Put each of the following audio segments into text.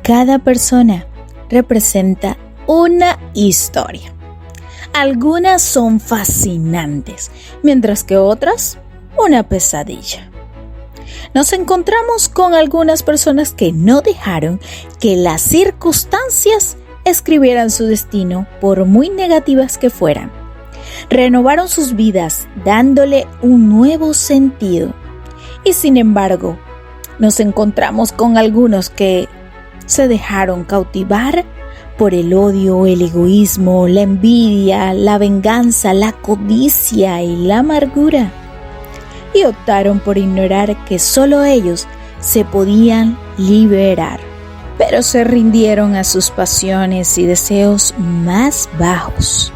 Cada persona representa una historia. Algunas son fascinantes, mientras que otras, una pesadilla. Nos encontramos con algunas personas que no dejaron que las circunstancias escribieran su destino, por muy negativas que fueran. Renovaron sus vidas, dándole un nuevo sentido. Y sin embargo, nos encontramos con algunos que se dejaron cautivar por el odio, el egoísmo, la envidia, la venganza, la codicia y la amargura. Y optaron por ignorar que solo ellos se podían liberar. Pero se rindieron a sus pasiones y deseos más bajos,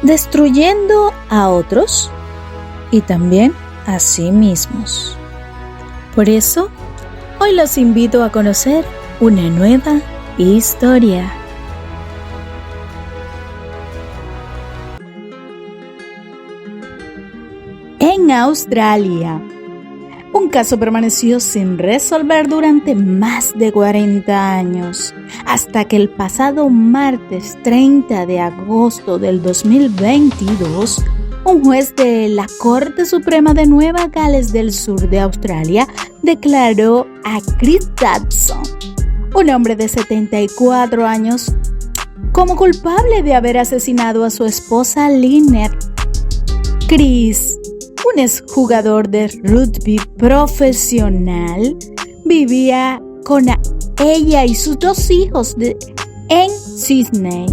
destruyendo a otros y también a sí mismos. Por eso, hoy los invito a conocer una nueva historia. En Australia, un caso permaneció sin resolver durante más de 40 años, hasta que el pasado martes 30 de agosto del 2022, un juez de la Corte Suprema de Nueva Gales del Sur de Australia declaró a Chris Dodson, un hombre de 74 años, como culpable de haber asesinado a su esposa Lynette. Chris, un exjugador de rugby profesional, vivía con ella y sus 2 hijos en Sydney.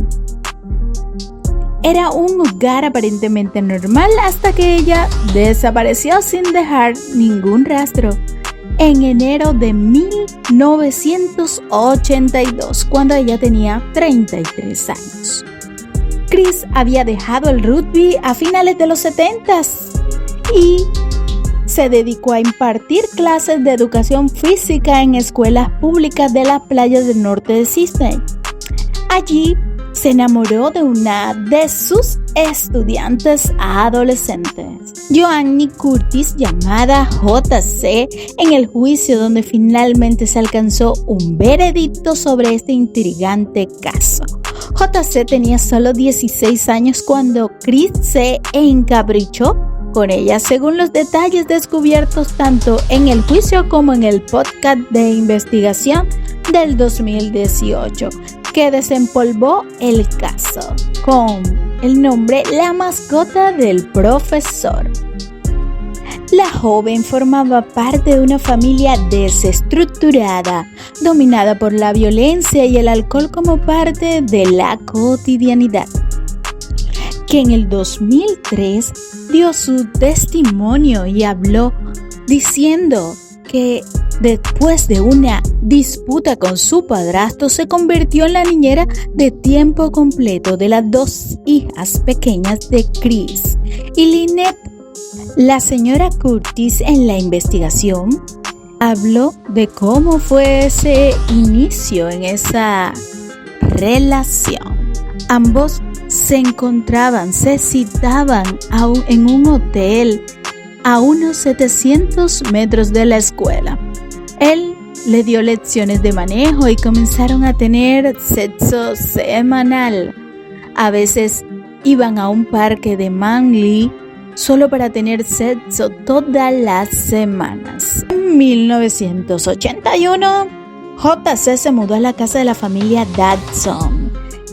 Era un hogar aparentemente normal hasta que ella desapareció sin dejar ningún rastro en enero de 1982, cuando ella tenía 33 años. Chris había dejado el rugby a finales de los 70s y se dedicó a impartir clases de educación física en escuelas públicas de las playas del norte de Sydney. Allí se enamoró de una de sus estudiantes adolescentes, Joanne Curtis, llamada JC, en el juicio donde finalmente se alcanzó un veredicto sobre este intrigante caso. JC tenía solo 16 años cuando Chris se encaprichó con ella, según los detalles descubiertos tanto en el juicio como en el podcast de investigación del 2018, que desempolvó el caso con el nombre La mascota del profesor. La joven formaba parte de una familia desestructurada, dominada por la violencia y el alcohol como parte de la cotidianidad, que en el 2003 dio su testimonio y habló diciendo que después de una disputa con su padrastro se convirtió en la niñera de tiempo completo de las 2 hijas pequeñas de Chris y Lynette. La señora Curtis en la investigación habló de cómo fue ese inicio en esa relación. Ambos se citaban en un hotel a unos 700 metros de la escuela. Él le dio lecciones de manejo y comenzaron a tener sexo semanal. A veces iban a un parque de Manly solo para tener sexo todas las semanas. En 1981, JC se mudó a la casa de la familia Dodson,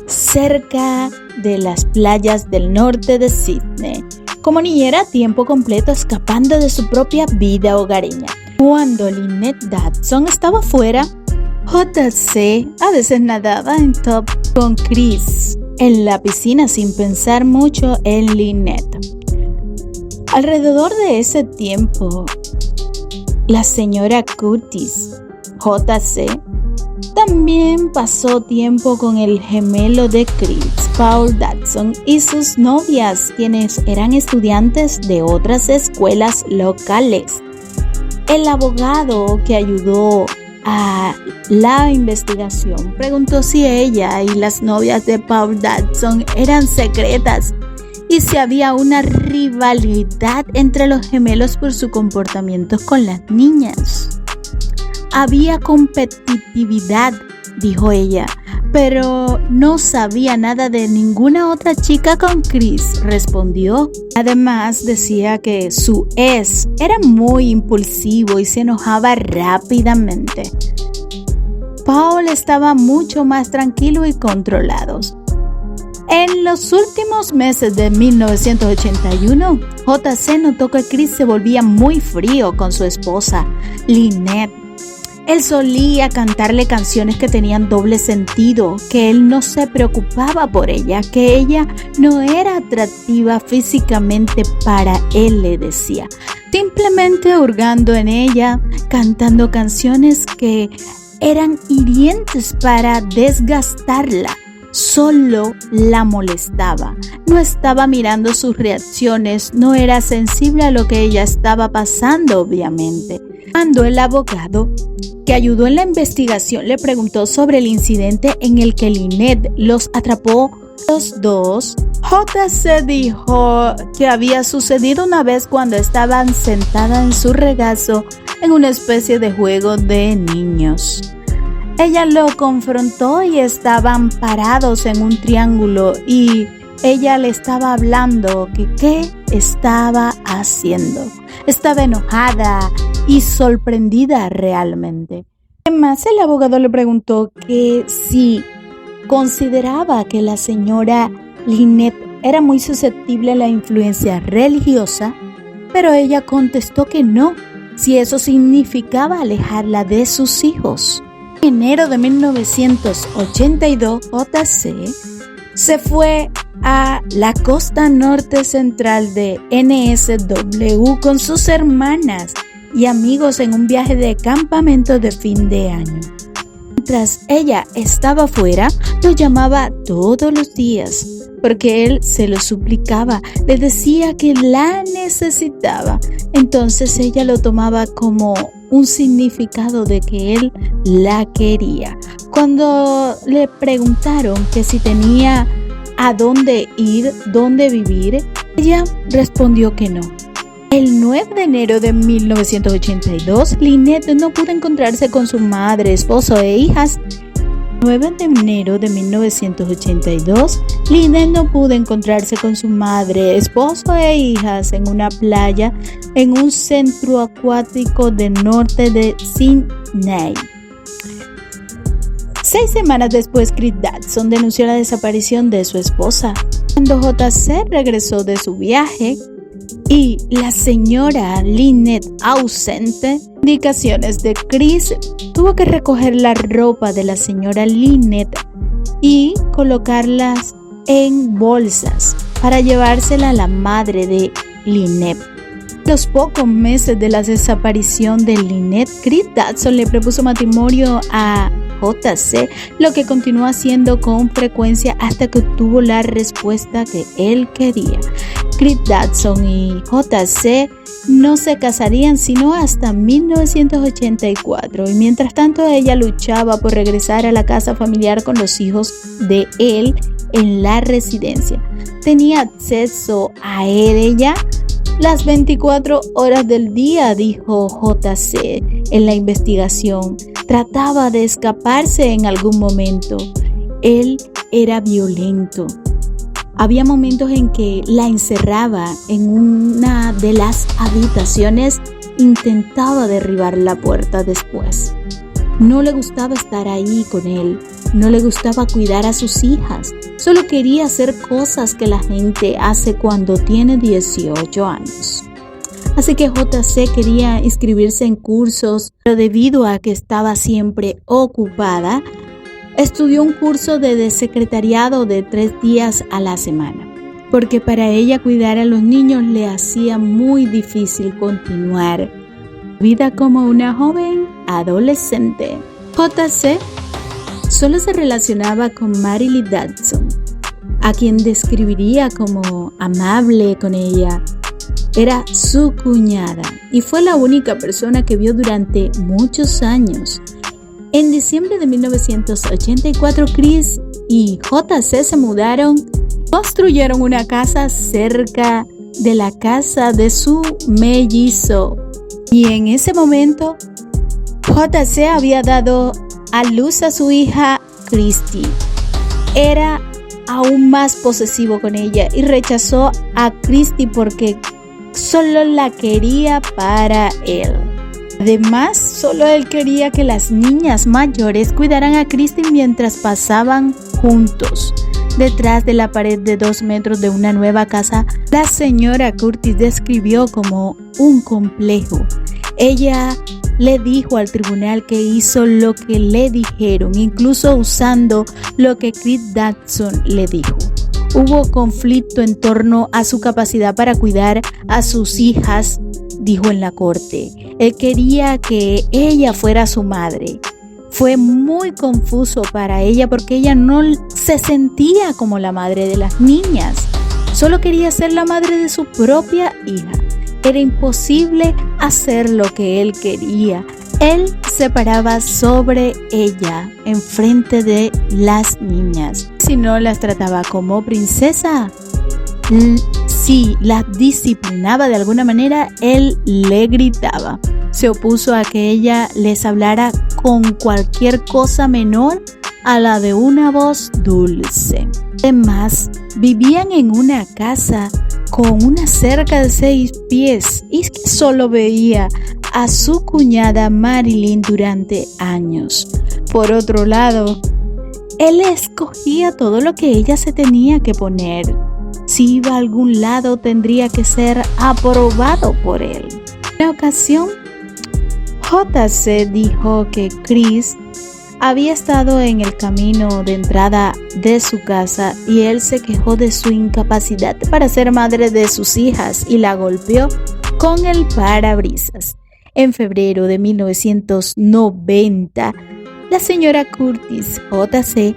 cerca de las playas del norte de Sydney, como niñera a tiempo completo, escapando de su propia vida hogareña. Cuando Lynette Dodson estaba fuera, JC a veces nadaba en top con Chris en la piscina sin pensar mucho en Lynette. Alrededor de ese tiempo, la señora Curtis, JC, también pasó tiempo con el gemelo de Chris, Paul Dodson, y sus novias, quienes eran estudiantes de otras escuelas locales. El abogado que ayudó a la investigación preguntó si ella y las novias de Paul Dodson eran secretas y si había una rivalidad entre los gemelos por su comportamiento con las niñas. Había competitividad dijo ella, pero no sabía nada de ninguna otra chica con Chris, respondió. Además, decía que su ex era muy impulsivo y se enojaba rápidamente. Paul estaba mucho más tranquilo y controlado. En los últimos meses de 1981, JC notó que Chris se volvía muy frío con su esposa, Lynette. Él solía cantarle canciones que tenían doble sentido, que él no se preocupaba por ella, que ella no era atractiva físicamente para él, le decía. Simplemente hurgando en ella, cantando canciones que eran hirientes para desgastarla. Solo la molestaba. No estaba mirando sus reacciones, no era sensible a lo que ella estaba pasando, obviamente. Cuando el abogado que ayudó en la investigación le preguntó sobre el incidente en el que Lynette los atrapó los dos, JC dijo que había sucedido una vez cuando estaban sentadas en su regazo en una especie de juego de niños. Ella lo confrontó y estaban parados en un triángulo y ella le estaba hablando que qué estaba haciendo. Estaba enojada y sorprendida realmente. Además, el abogado le preguntó que si consideraba que la señora Lynette era muy susceptible a la influencia religiosa, pero ella contestó que no, si eso significaba alejarla de sus hijos. En enero de 1982, JC se fue a la costa norte central de NSW con sus hermanas y amigos en un viaje de campamento de fin de año. Mientras ella estaba fuera, lo llamaba todos los días porque él se lo suplicaba, le decía que la necesitaba. Entonces ella lo tomaba como un significado de que él la quería. Cuando le preguntaron que si tenía a dónde ir, dónde vivir, ella respondió que no. El 9 de enero de 1982, Lynette no pudo encontrarse con su madre, esposo e hijas. El 9 de enero de 1982, Lynette no pudo encontrarse con su madre, esposo e hijas en una playa en un centro acuático del norte de Sydney. 6 semanas después, Chris Dodson denunció la desaparición de su esposa. Cuando JC regresó de su viaje y la señora Lynette ausente, indicaciones de Chris, tuvo que recoger la ropa de la señora Lynette y colocarlas en bolsas para llevársela a la madre de Lynette. A los pocos meses de la desaparición de Lynette, Chris Dodson le propuso matrimonio a JC, lo que continuó haciendo con frecuencia hasta que obtuvo la respuesta que él quería. Chris Dodson y JC no se casarían sino hasta 1984 y mientras tanto ella luchaba por regresar a la casa familiar con los hijos de él en la residencia. Tenía acceso a ella las 24 horas del día, dijo JC en la investigación. Trataba de escaparse en algún momento. Él era violento. Había momentos en que la encerraba en una de las habitaciones, intentaba derribar la puerta después. No le gustaba estar ahí con él, no le gustaba cuidar a sus hijas, solo quería hacer cosas que la gente hace cuando tiene 18 años. Así que JC quería inscribirse en cursos, pero debido a que estaba siempre ocupada, estudió un curso de secretariado de 3 días a la semana, porque para ella cuidar a los niños le hacía muy difícil continuar vida como una joven adolescente. JC solo se relacionaba con Marilyn Dodson, a quien describiría como amable con ella. Era su cuñada y fue la única persona que vio durante muchos años. En diciembre de 1984, Chris y JC se mudaron, construyeron una casa cerca de la casa de su mellizo. Y en ese momento, JC había dado a luz a su hija Christy, era aún más posesivo con ella y rechazó a Christy porque solo la quería para él. Además, solo él quería que las niñas mayores cuidaran a Christy mientras pasaban juntos. Detrás de la pared de 2 metros de una nueva casa, la señora Curtis describió como un complejo. Ella le dijo al tribunal que hizo lo que le dijeron, incluso usando lo que Chris Dodson le dijo. Hubo conflicto en torno a su capacidad para cuidar a sus hijas, dijo en la corte. Él quería que ella fuera su madre. Fue muy confuso para ella porque ella no se sentía como la madre de las niñas. Solo quería ser la madre de su propia hija. Era imposible hacer lo que él quería. Él se paraba sobre ella, enfrente de las niñas. Si no las trataba como princesa, si las disciplinaba de alguna manera, él le gritaba. Se opuso a que ella les hablara con cualquier cosa menor a la de una voz dulce. Además, vivían en una casa con una cerca de 6 pies y solo veía a su cuñada Marilyn durante años. Por otro lado, él escogía todo lo que ella se tenía que poner. Si iba a algún lado, tendría que ser aprobado por él. En una ocasión, JC dijo que Chris había estado en el camino de entrada de su casa y él se quejó de su incapacidad para ser madre de sus hijas y la golpeó con el parabrisas. En febrero de 1990, la señora Curtis, JC,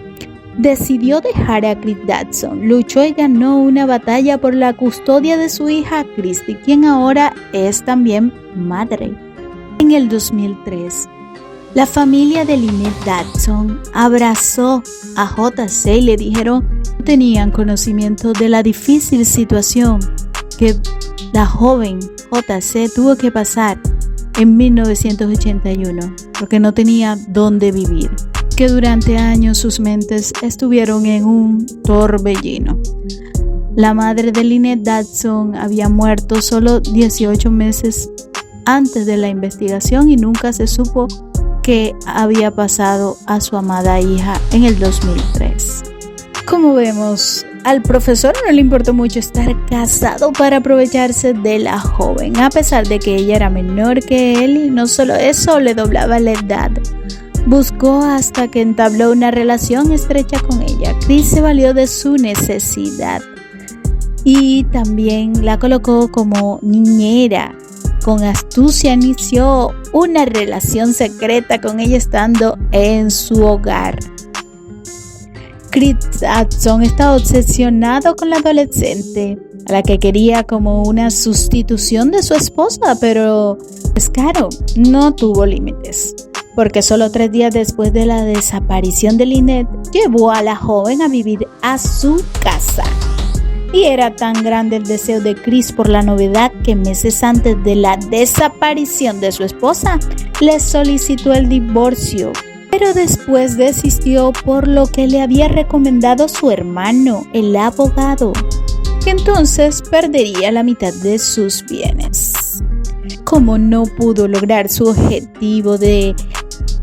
decidió dejar a Chris Dodson. Luchó y ganó una batalla por la custodia de su hija Christy, quien ahora es también madre. En el 2003, la familia de Lynette Dodson abrazó a JC y le dijeron que tenían conocimiento de la difícil situación que la joven JC tuvo que pasar en 1981 porque no tenía dónde vivir, que durante años sus mentes estuvieron en un torbellino. La madre de Lynette Dodson había muerto solo 18 meses antes de la investigación y nunca se supo qué había pasado a su amada hija en el 2003. Como vemos, al profesor no le importó mucho estar casado para aprovecharse de la joven, a pesar de que ella era menor que él y no solo eso, le doblaba la edad. Buscó hasta que entabló una relación estrecha con ella. Chris se valió de su necesidad y también la colocó como niñera. Con astucia inició una relación secreta con ella estando en su hogar. Chris Dodson estaba obsesionado con la adolescente, a la que quería como una sustitución de su esposa, pero Scaro no tuvo límites, porque solo 3 días después de la desaparición de Lynette, llevó a la joven a vivir a su casa. Y era tan grande el deseo de Chris por la novedad que meses antes de la desaparición de su esposa, le solicitó el divorcio, pero después desistió por lo que le había recomendado su hermano, el abogado, que entonces perdería la mitad de sus bienes. Como no pudo lograr su objetivo de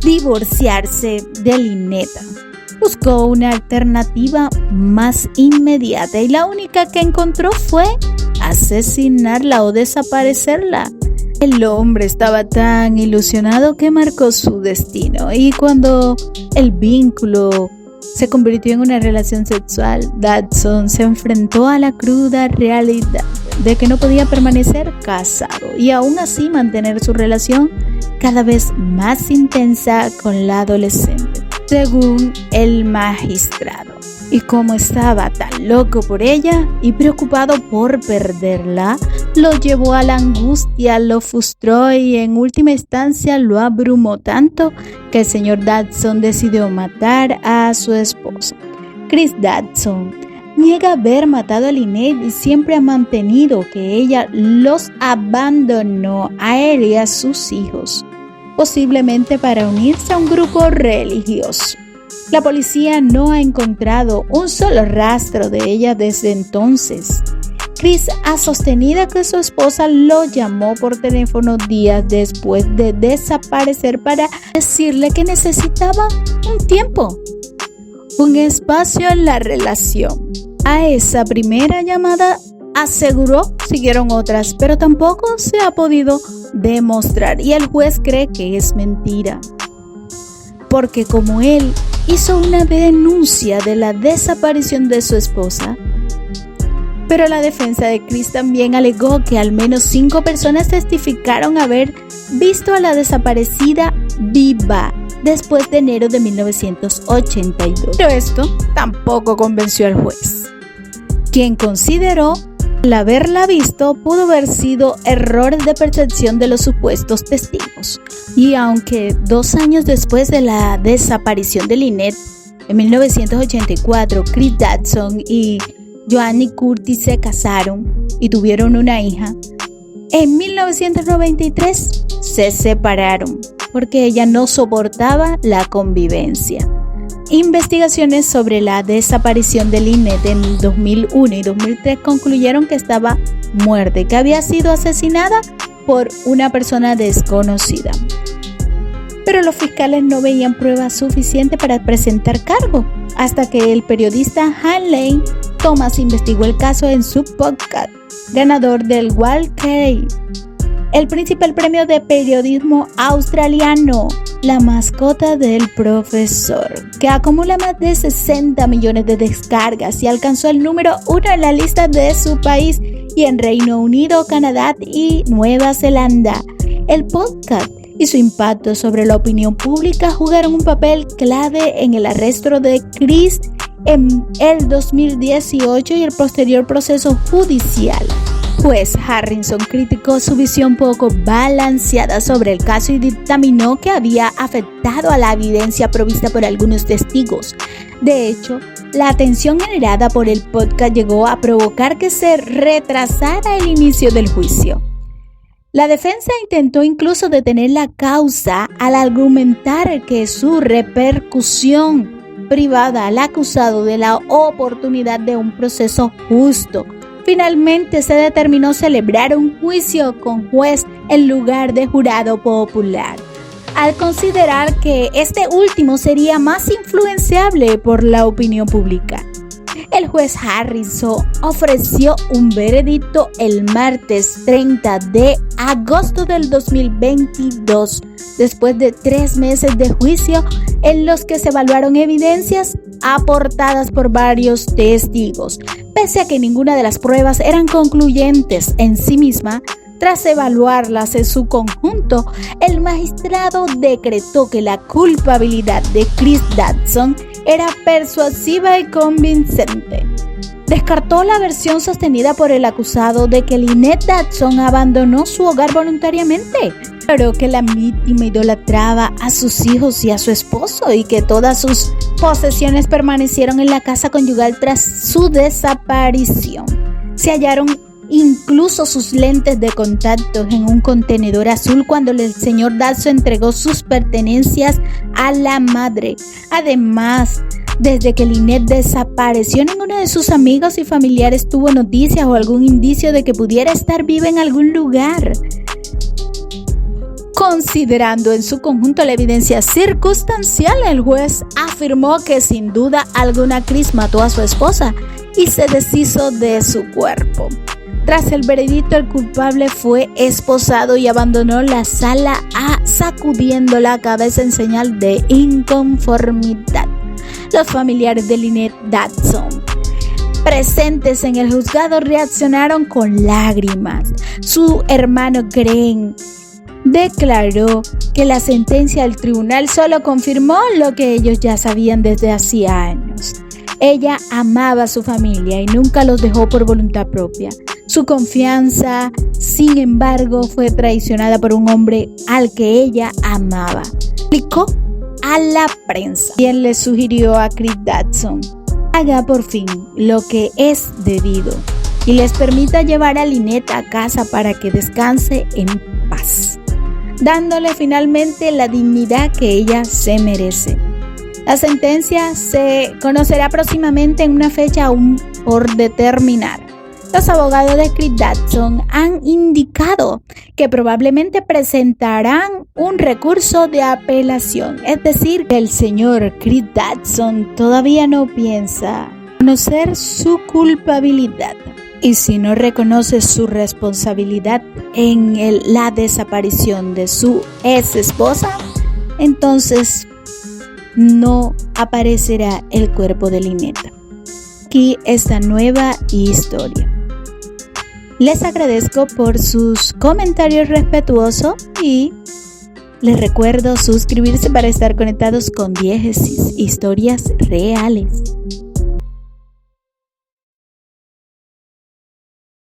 divorciarse de Lynette, buscó una alternativa más inmediata y la única que encontró fue asesinarla o desaparecerla. El hombre estaba tan ilusionado que marcó su destino y cuando el vínculo se convirtió en una relación sexual, Dodson se enfrentó a la cruda realidad de que no podía permanecer casado y aún así mantener su relación cada vez más intensa con la adolescente, según el magistrado. Y como estaba tan loco por ella y preocupado por perderla, lo llevó a la angustia, lo frustró y en última instancia lo abrumó tanto que el señor Dodson decidió matar a su esposa. Chris Dodson niega haber matado a Lynette y siempre ha mantenido que ella los abandonó a él y a sus hijos. posiblemente para unirse a un grupo religioso. La policía no ha encontrado un solo rastro de ella desde entonces. Chris ha sostenido que su esposa lo llamó por teléfono días después de desaparecer para decirle que necesitaba un tiempo, un espacio en la relación. A esa primera llamada, aseguró, siguieron otras, pero tampoco se ha podido demostrar y el juez cree que es mentira. Porque como él hizo una denuncia de la desaparición de su esposa, pero la defensa de Chris también alegó que al menos 5 personas testificaron haber visto a la desaparecida viva después de enero de 1982. Pero esto tampoco convenció al juez, quien consideró que al haberla visto pudo haber sido errores de percepción de los supuestos testigos. Y aunque 2 años después de la desaparición de Lynette, en 1984, Chris Dodson y Joanne Curtis se casaron y tuvieron una hija, en 1993 se separaron porque ella no soportaba la convivencia. Investigaciones sobre la desaparición de Lynette en 2001 y 2003 concluyeron que estaba muerta y que había sido asesinada por una persona desconocida. Pero los fiscales no veían pruebas suficientes para presentar cargo, hasta que el periodista Hanley Thomas investigó el caso en su podcast, ganador del Walker, el principal premio de periodismo australiano, La mascota del profesor, que acumula más de 60 millones de descargas y alcanzó el número 1 en la lista de su país y en Reino Unido, Canadá y Nueva Zelanda. El podcast y su impacto sobre la opinión pública jugaron un papel clave en el arresto de Chris en el 2018 y el posterior proceso judicial. Juez Harrison criticó su visión poco balanceada sobre el caso y dictaminó que había afectado a la evidencia provista por algunos testigos. De hecho, la atención generada por el podcast llegó a provocar que se retrasara el inicio del juicio. La defensa intentó incluso detener la causa al argumentar que su repercusión privada al acusado de la oportunidad de un proceso justo. Finalmente se determinó celebrar un juicio con juez en lugar de jurado popular, al considerar que este último sería más influenciable por la opinión pública. El juez Harrison ofreció un veredicto el martes 30 de agosto del 2022, después de 3 meses de juicio en los que se evaluaron evidencias aportadas por varios testigos. Pese a que ninguna de las pruebas eran concluyentes en sí misma, tras evaluarlas en su conjunto, el magistrado decretó que la culpabilidad de Chris Dodson era persuasiva y convincente. Descartó la versión sostenida por el acusado de que Lynette Dodson abandonó su hogar voluntariamente, pero que la víctima idolatraba a sus hijos y a su esposo y que todas sus posesiones permanecieron en la casa conyugal tras su desaparición. Se hallaron incluso sus lentes de contacto en un contenedor azul cuando el señor Dodson entregó sus pertenencias a la madre. Además, desde que Lynette desapareció, ninguno de sus amigos y familiares tuvo noticias o algún indicio de que pudiera estar viva en algún lugar. Considerando en su conjunto la evidencia circunstancial, el juez afirmó que sin duda alguna Chris mató a su esposa y se deshizo de su cuerpo. Tras el veredicto, el culpable fue esposado y abandonó la sala sacudiendo la cabeza en señal de inconformidad. Los familiares de Lynette Dodson, presentes en el juzgado, reaccionaron con lágrimas. Su hermano Greg declaró que la sentencia del tribunal solo confirmó lo que ellos ya sabían desde hacía años. Ella amaba a su familia y nunca los dejó por voluntad propia. Su confianza, sin embargo, fue traicionada por un hombre al que ella amaba, explicó a la prensa. Quien le sugirió a Chris Dodson: haga por fin lo que es debido y les permita llevar a Lynette a casa para que descanse en paz. dándole finalmente la dignidad que ella se merece. La sentencia se conocerá próximamente en una fecha aún por determinar. Los abogados de Chris Dawson han indicado que probablemente presentarán un recurso de apelación, es decir, que el señor Chris Dawson todavía no piensa reconocer su culpabilidad. Y si no reconoce su responsabilidad en la desaparición de su ex esposa, entonces no aparecerá el cuerpo de Lynette. Aquí esta nueva historia. Les agradezco por sus comentarios respetuosos y les recuerdo suscribirse para estar conectados con 10 historias reales.